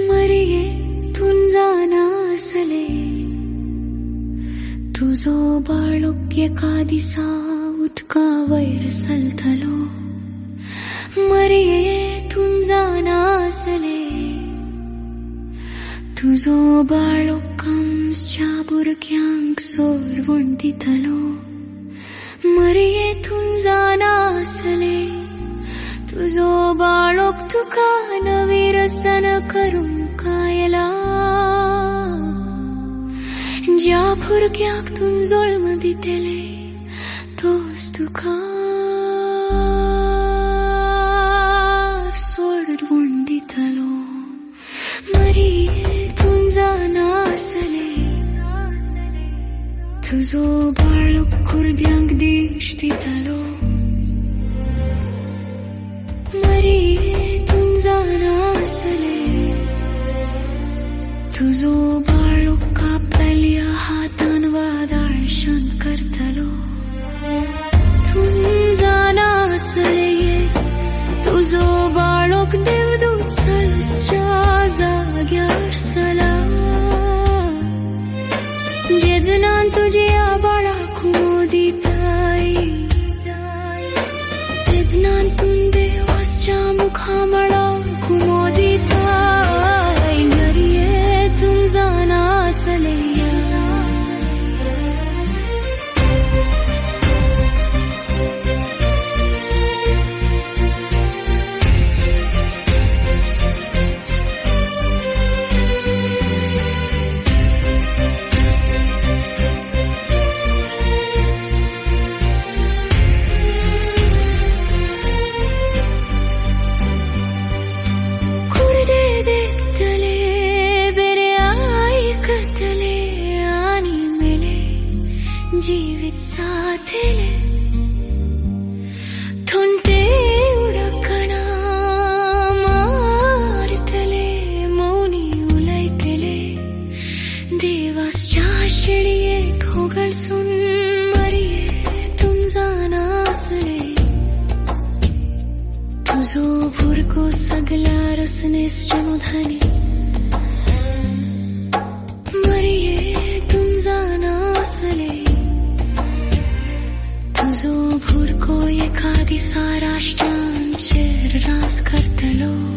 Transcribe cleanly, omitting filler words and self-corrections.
मरिये तुंजाना असले तुझो बाळोग्य का दिसा उदका वयर सलतलो मरिये तुंजाना असले तुझो बाळोकांच्या भुरग्यांक सोरवण दितलो मरिये तुंजाना असले तुझो बाळोक तुका नवी रसन करूंक आयला ज्या भुरग्याक तुन जल्म दितले तोच तुका सोडवण दितलो मरिये तुन जाना असले तुझो बाळोक कुर्द्यांक दिश्ट दितलो मरिये तुन जाना असले तुझो बाळोक कापल्या हातान वादाळ शांत करतलो तुन जाना असले तुझो बाळोक देवदूत सलसच्या जाग्यार सला जेदनान तुझ्या बाळाक मोदिताय तेदनान तुन देवाच्या मुखामळाक मोदिताय मरिये तुन जाना असले जीवित साथले थोंटे उडकणा मारतले मौनी उलयतले देवाच्या शिडयेक होगळसून मरिये तुन जाना असले तुझो भुरगो सगल्या रसनेस जन्मधनी मरिये तुन जाना असले तुझो भुरगो एका दिसा राष्ट्रांचेर राज करतलो